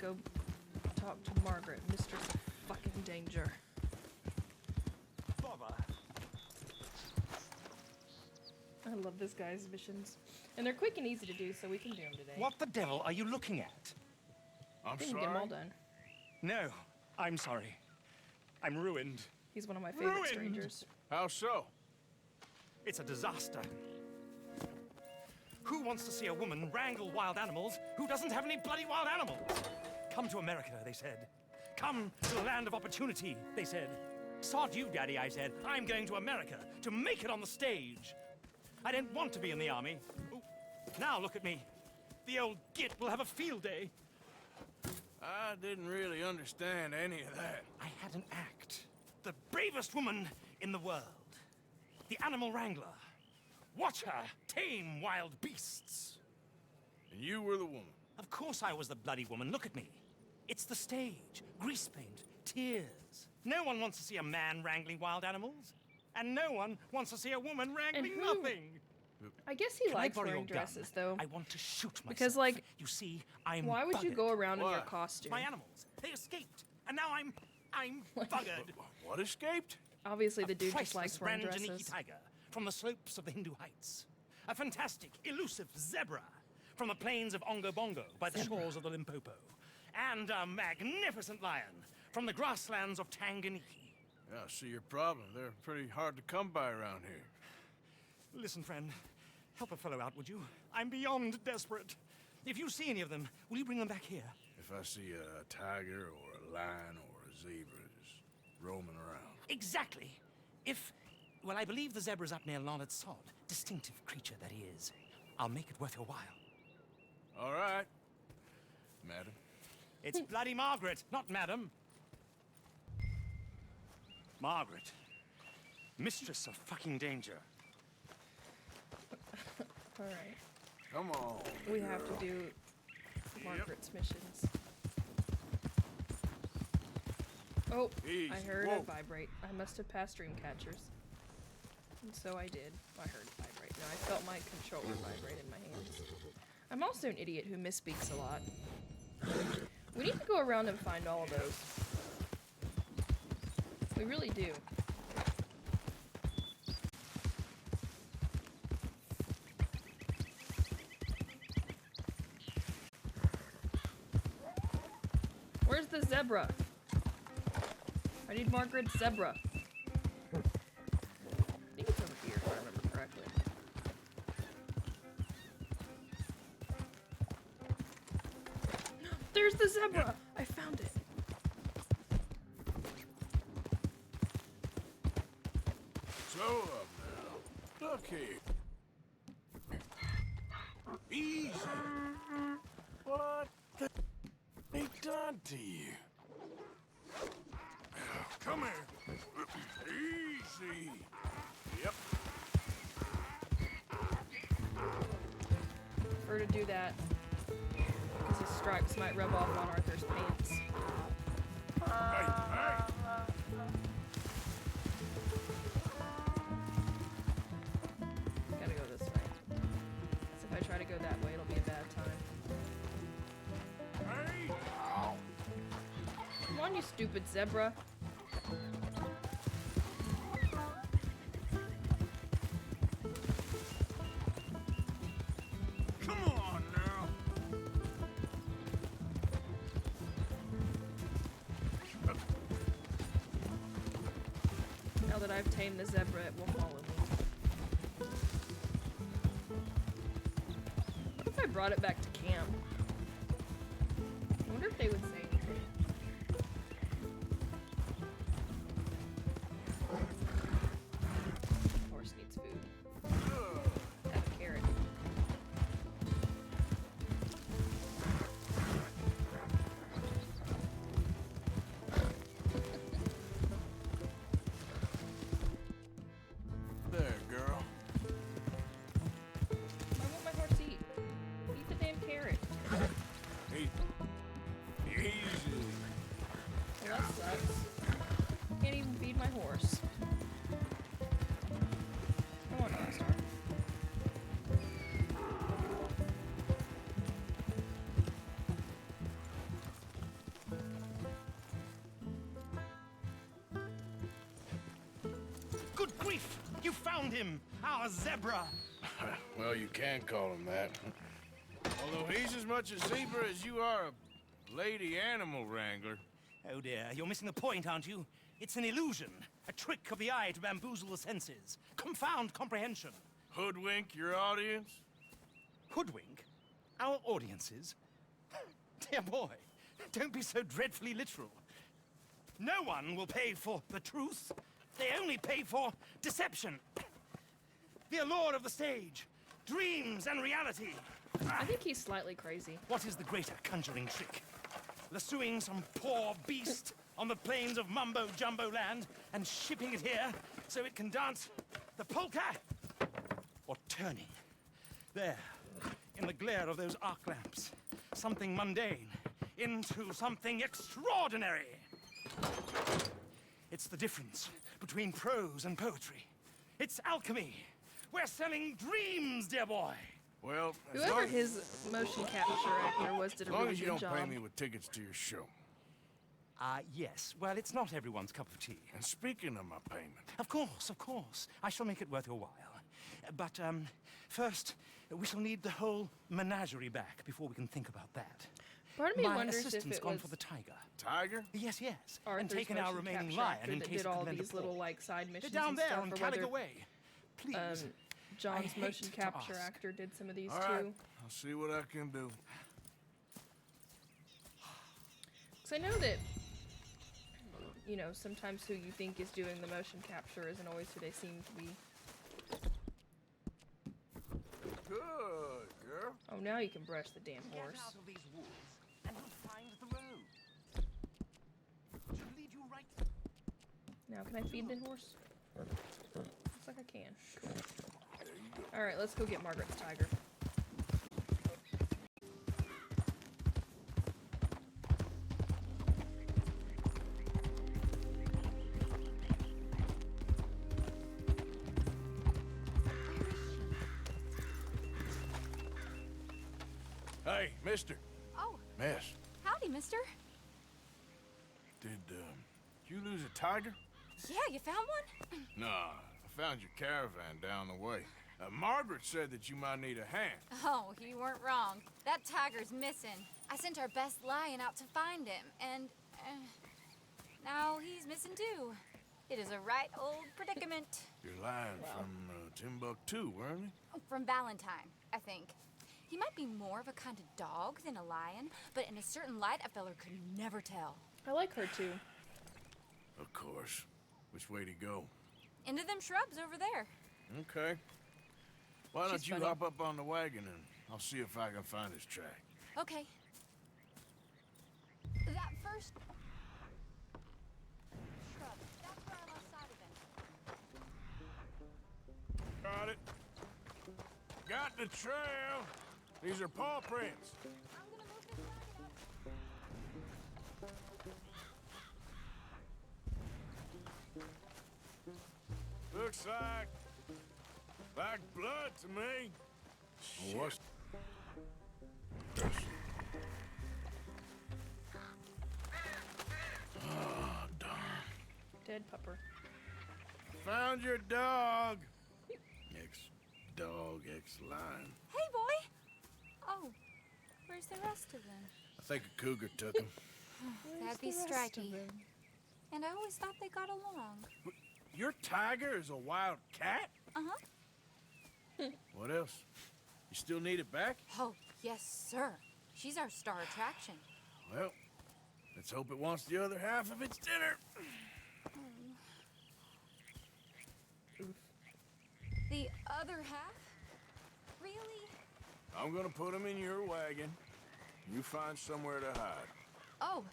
go talk to Margaret, Mistress of Fucking Danger. Bother. I love this guy's missions. And they're quick and easy to do, so we can do them today. What the devil are you looking at? I think we can get them all done. No, I'm sorry. I'm ruined. He's one of my favorite Ruined! strangers. How so? It's a disaster. Who wants to see a woman wrangle wild animals who doesn't have any bloody wild animals? Come to America, they said. Come to the land of opportunity, they said. Sod you, Daddy, I said. I'm going to America to make it on the stage. I didn't want to be in the army. Ooh, now look at me. The old git will have a field day. I didn't really understand any of that. I had an act. The bravest woman in the world. The animal wrangler. Watch her tame wild beasts. And you were the woman. Of course I was the bloody woman. Look at me. It's the stage. Grease paint. Tears. No one wants to see a man wrangling wild animals. And no one wants to see a woman wrangling nothing. I guess he Can I likes borrow wearing your gun? dresses, though. I want to shoot myself. Because, like, you see, I'm why would you buggered. go around in your Why? costume? My animals, they escaped. And now I'm buggered. What escaped? Obviously, the dude just Priceless likes wearing Ranjaniki dresses. tiger from the slopes of the Hindu Heights. A fantastic, elusive zebra from the plains of Ongo Bongo by the shores of the Limpopo. And a magnificent lion from the grasslands of Tanganyika. Yeah, I see your problem. They're pretty hard to come by around here. Listen, friend, help a fellow out, would you? I'm beyond desperate. If you see any of them, will you bring them back here? If I see a tiger or a lion or a zebra just roaming around. Exactly. Well, I believe the zebra's up near Larned Sod. Distinctive creature that he is. I'll make it worth your while. All right, madam. It's bloody Margaret, not madam. Margaret. Mistress of fucking danger. Alright. Come on. We have to do Margaret's missions. Oh, Easy. I heard Whoa. it vibrate. I must have passed dream catchers. And so I did. I heard it vibrate. No, I felt my controller vibrate in my hands. I'm also an idiot who misspeaks a lot. We need to go around and find all of those. We really do. Where's the zebra? I need Margaret's zebra. I think it's over here, if I remember correctly. There's the zebra! I found it. Slow up now. Look here. Easy. What the they done to you? Come here. Easy. Yep. Prefer to do that. Because his stripes might rub off on Arthur's pants. Hey, hey. Gotta go this way. So if I try to go that way, it'll be a bad time. Hey. Come on, you stupid zebra. Come on now. Now that I've tamed the zebra, it will follow me. What if I brought it back to camp? I wonder if they would say anything. Horse needs food. Have a carrot. There, girl. Why won't my horse eat? Eat the damn carrot. grief! You found him! Our zebra! Well, you can call him that. Although he's as much a zebra as you are a lady animal wrangler. Oh dear, you're missing the point, aren't you? It's an illusion. A trick of the eye to bamboozle the senses. Confound comprehension. Hoodwink your audience? Hoodwink? Our audiences? Dear boy, don't be so dreadfully literal. No one will pay for the truth. They only pay for deception. The allure of the stage. Dreams and reality. I think he's slightly crazy. What is the greater conjuring trick? Lassoing some poor beast on the plains of mumbo-jumbo land and shipping it here so it can dance the polka? Or turning there, in the glare of those arc lamps, something mundane into something extraordinary? It's the difference between prose and poetry. It's alchemy. We're selling dreams, dear boy. Well, Whoever his motion capture actor was did a as long really as you good don't job. pay me with tickets to your show. Yes. Well, it's not everyone's cup of tea. And speaking of my payment, Of course. I shall make it worth your while. But, first, we shall need the whole menagerie back before we can think about that. Part of me My wonders if assistant's it gone was for the tiger. Tiger? Yes. Arthur's And taken our motion remaining capture lion actor in that case did it all could lend a these little paw. like side They're missions down and there stuff, on or Calico whether Way. Please. John's hate motion to capture ask. actor did some of these All too. right, I'll see what I can do. Because I know that, you know, sometimes who you think is doing the motion capture isn't always who they seem to be. Good, girl. Oh, now you can brush the damn Get horse. out of these woods and you'll find the road. Should lead you right. Now, can I feed the horse? Looks like I can. Cool. Alright, let's go get Margaret's tiger. Hey, mister. Oh, Miss, howdy, mister. did you lose a tiger? Yeah, you found one? Nah, I found your caravan down the way. Margaret said that you might need a hand. Oh, you weren't wrong. That tiger's missing. I sent our best lion out to find him, and now he's missing too. It is a right old predicament. Your lion from Timbuktu, weren't he? From Valentine, I think. He might be more of a kind of dog than a lion, but in a certain light, a feller could never tell. I like her too. Of course. Which way to go? Into them shrubs over there. Okay. Why don't She's you funny. hop up on the wagon and I'll see if I can find his track. Okay. That first shrub, that's where I lost sight of him. Got it. Got the trail. These are paw prints. I'm gonna move this wagon up. Looks like blood to me. What's Oh, darn. Dead pupper. Found your dog. Ex-dog, ex-lion. Hey, boy! Oh, where's the rest of them? I think a cougar took him. That'd be strikey. And I always thought they got along. Your tiger is a wild cat? Uh-huh. What else? You still need it back? Oh, yes, sir. She's our star attraction. Well, let's hope it wants the other half of its dinner. The other half? Really? I'm gonna put him in your wagon. You find somewhere to hide. Oh.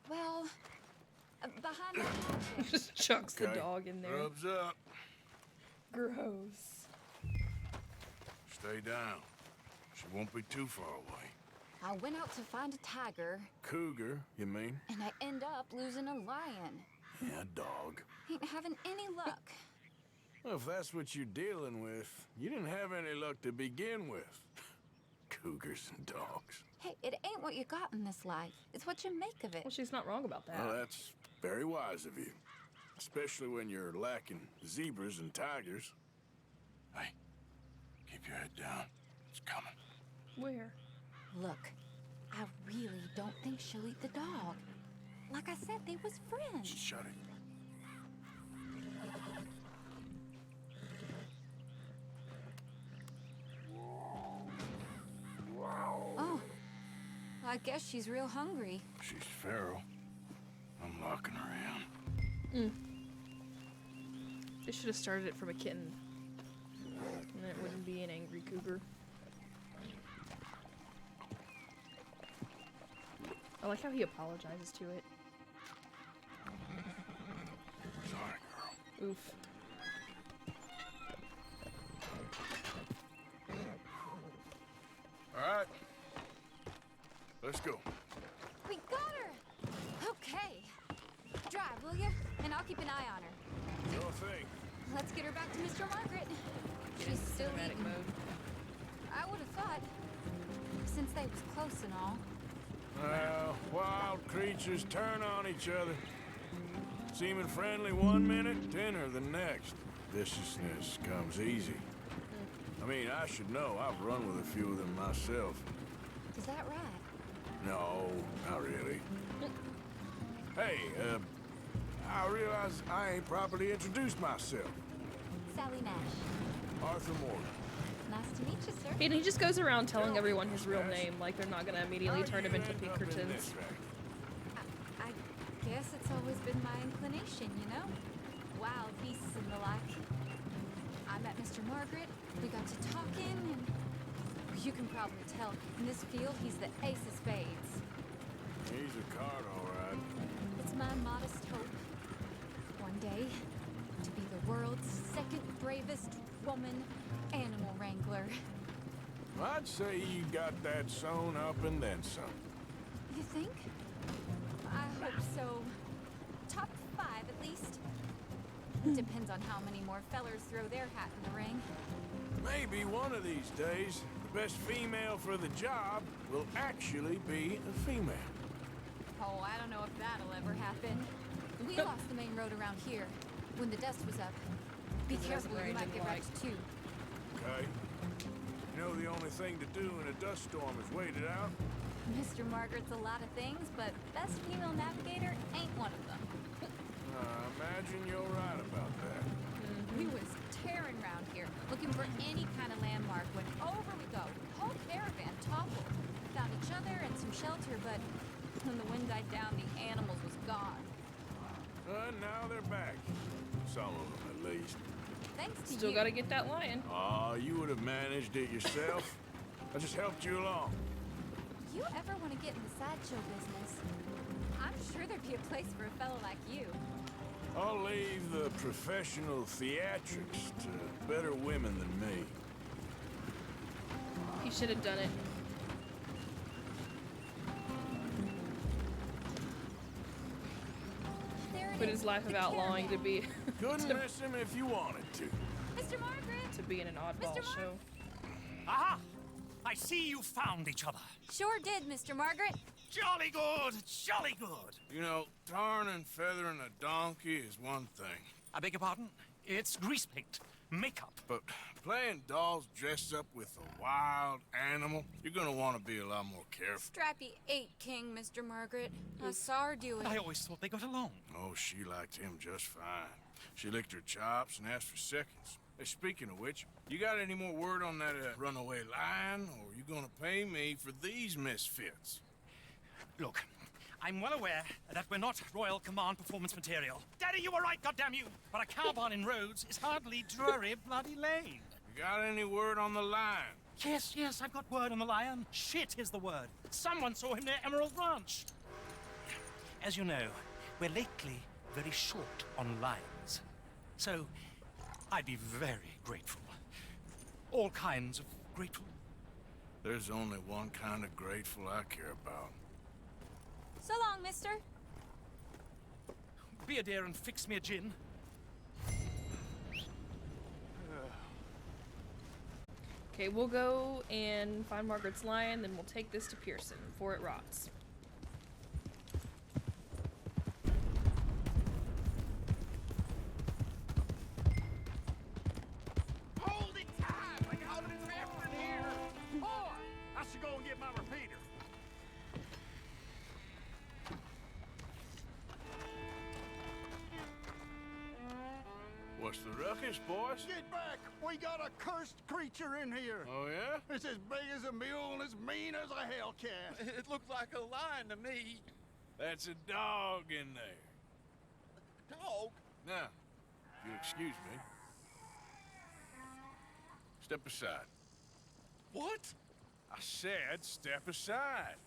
Well, behind the hatchet. Just chucks the Okay. dog in there. Rubs up. Gross. Stay down. She won't be too far away. I went out to find a tiger, Cougar, you mean? and I end up losing a lion. Yeah, dog. Ain't having any luck. Well, if that's what you're dealing with, you didn't have any luck to begin with. Cougars and dogs. Hey, it ain't what you got in this life. It's what you make of it. Well, she's not wrong about that. Well, that's very wise of you. Especially when you're lacking zebras and tigers. Hey, keep your head down. It's coming. Where? Look, I really don't think she'll eat the dog. Like I said, they was friends. Shut it. Oh, I guess she's real hungry. She's feral. I'm locking her in. They should have started it from a kitten. And then it wouldn't be an angry cougar. I like how he apologizes to it. Sorry, girl. Oof. All right. Let's go. We got her! Okay. Drive, will you? And I'll keep an eye on her. Your thing. Let's get her back to Mr. Margaret. She's still Cinematic eating. mode. I would have thought, since they was close and all. Well, wild creatures turn on each other. Seeming friendly one minute, dinner the next. Viciousness comes easy. I mean, I should know. I've run with a few of them myself. Is that right? No, not really. Hey, I realize I ain't properly introduced myself. Sally Nash. Arthur Morgan. Nice to meet you, sir. He just goes around telling everyone his real name, like they're not gonna immediately turn him into Pinkertons. I guess it's always been my inclination, you know? Wild beasts and the like. I met Mr. Margaret, we got to talking, and you can probably tell, in this field, he's the ace of spades. He's a card, all right. It's my modest hope, one day, to be the world's second bravest woman animal wrangler. I'd say you got that sewn up and then some. You think? I hope so. Top 5 at least. Depends on how many more fellers throw their hat in the ring. Maybe one of these days, the best female for the job will actually be a female. Oh, I don't know if that'll ever happen. We lost the main road around here when the dust was up. Be That's careful, where you I might didn't get wrecked too. Okay? You know the only thing to do in a dust storm is wait it out? Mr. Margaret's a lot of things, but best female navigator ain't one of them. I imagine you're right about that. We was tearing around here, looking for any kind of landmark when over we go. Whole caravan toppled. Found each other and some shelter, but when the wind died down, the animals was gone. Now they're back. Some of them, at least. Thanks to Still you. gotta get that lion. Oh, you would have managed it yourself. I just helped you along. You ever want to get in the sideshow business? I'm sure there'd be a place for a fellow like you. I'll leave the professional theatrics to better women than me. He should have done it. There it Put is, his life of the outlawing to caravan. be Couldn't miss him if you wanted to. Mr. Margaret! to be in an oddball Mr. Mark? show. Aha! I see you found each other. Sure did, Mr. Margaret. Jolly good, jolly good. You know, tarring and feathering a donkey is one thing. I beg your pardon? It's grease paint, makeup. But playing dolls dressed up with a wild animal, you're gonna want to be a lot more careful. Strappy ate King, Mr. Margaret. I saw her do it. I always thought they got along. Oh, she liked him just fine. She licked her chops and asked for seconds. Hey, speaking of which, you got any more word on that runaway lion, or are you gonna pay me for these misfits? Look, I'm well aware that we're not Royal Command performance material. Daddy, you were right, goddamn you! But a carbon in Rhodes is hardly Drury Bloody Lane. You got any word on the lion? Yes, I've got word on the lion. Shit is the word. Someone saw him near Emerald Ranch. As you know, we're lately very short on lions. So, I'd be very grateful. All kinds of grateful. There's only one kind of grateful I care about. So long, mister. Be a dear and fix me a gin. Okay, we'll go and find Margaret's lion, then we'll take this to Pearson before it rots. go and get my repeater. What's the ruckus, boys? Get back! We got a cursed creature in here. Oh, yeah? It's as big as a mule and as mean as a hellcat. It looked like a lion to me. That's a dog in there. Dog? Now, if you'll excuse me. Step aside. What? I said step aside.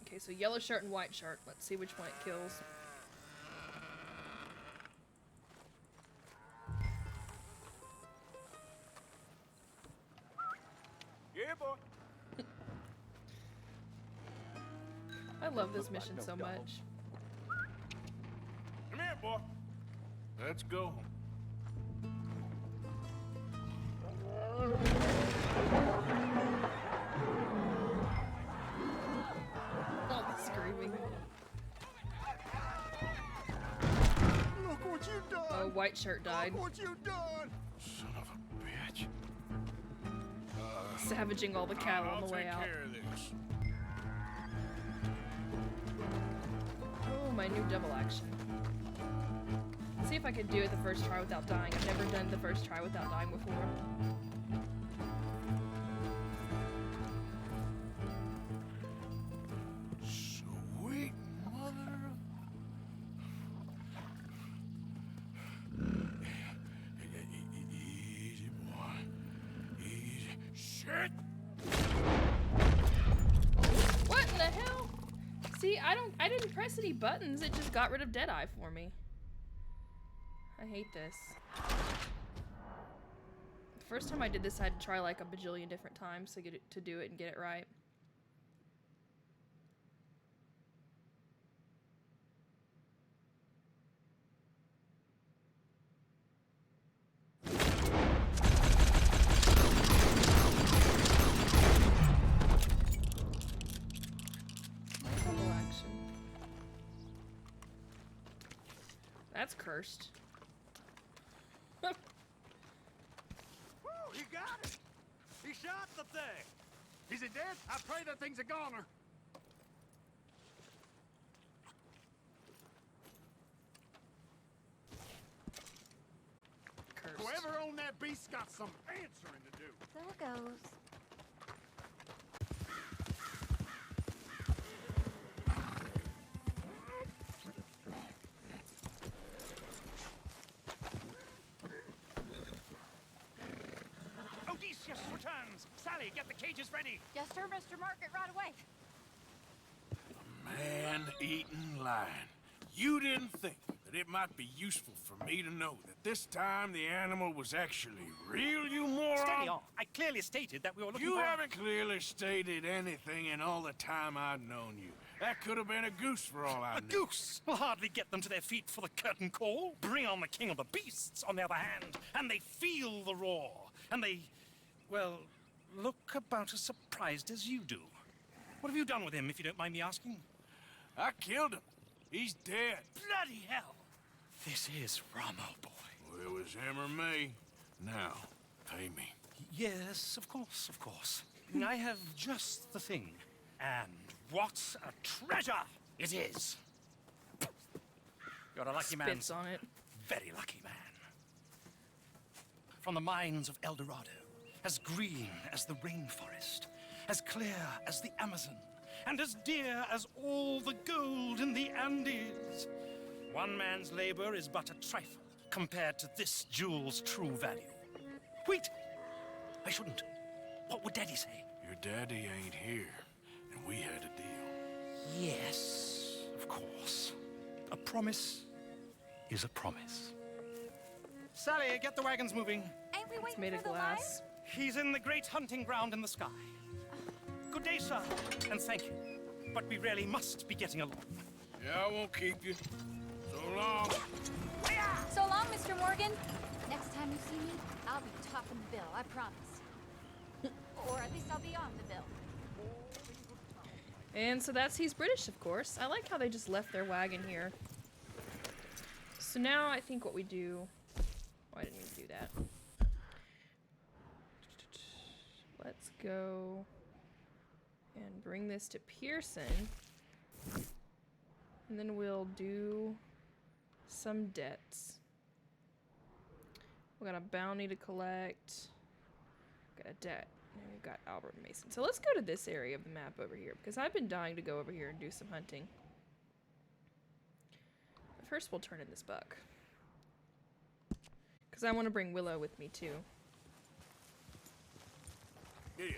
Okay, so yellow shirt and white shirt. Let's see which one it kills. Yeah, boy. I love this mission so much. Come here, boy. Let's go. All the screaming. Look what you done! Oh, white shirt died. Look what you done! Son of a bitch. Savaging all the cattle on the way I'll out. take care of this. Oh, my new double action. See if I could do it the first try without dying. I've never done the first try without dying before. Sweet mother of... Easy, boy. Easy. Shit! What in the hell? See, I didn't press any buttons. It just got rid of Deadeye for me. I hate this. The first time I did this, I had to try like a bajillion different times to get it to do it and get it right. Double action. That's cursed. Woo, he got it! He shot the thing! Is it dead? I pray that thing's a goner. Cursed. Whoever owned that beast's got some answering to do. There goes. Odysseus returns! Sally, get the cages ready! Yes, sir, Mr. Market, right away. Man-eating lion. You didn't think that it might be useful for me to know that this time the animal was actually real, you moron? Steady on. I clearly stated that we were looking You for... haven't clearly stated anything in all the time I've known you. That could have been a goose for all I A knew. goose will hardly get them to their feet for the curtain call. Bring on the king of the beasts, on the other hand, and they feel the roar. And they, well, look about as surprised as you do. What have you done with him, if you don't mind me asking? I killed him. He's dead. Bloody hell! This is Ramo, boy. Well, it was him or me. Now, pay me. Yes, of course, of course. I have just the thing. And what a treasure it is! You're a lucky man. Spits on it. Very lucky man. From the mines of El Dorado, as green as the rainforest, as clear as the Amazon, and as dear as all the gold in the Andes. One man's labor is but a trifle compared to this jewel's true value. Wait! I shouldn't. What would Daddy say? Your daddy ain't here, and we had a deal. Yes, of course. A promise is a promise. Sally, get the wagons moving. Ain't we It's waiting made for of the glass. He's in the great hunting ground in the sky. Good day, sir, and thank you. But we really must be getting along. Yeah, I won't keep you. So long. lion? So long, Mr. Morgan. Next time you see me, I'll be topping the bill, I promise. Or at least I'll be on the bill. And so that's Hes British, of course. I like how they just left their wagon here. So now I think what we do... Oh, I didn't even do that. Let's go and bring this to Pearson. And then we'll do some debts. We got a bounty to collect. Got a debt. And we've got Albert Mason. So let's go to this area of the map over here, because I've been dying to go over here and do some hunting. But first we'll turn in this buck. Because I want to bring Willow with me too. Here.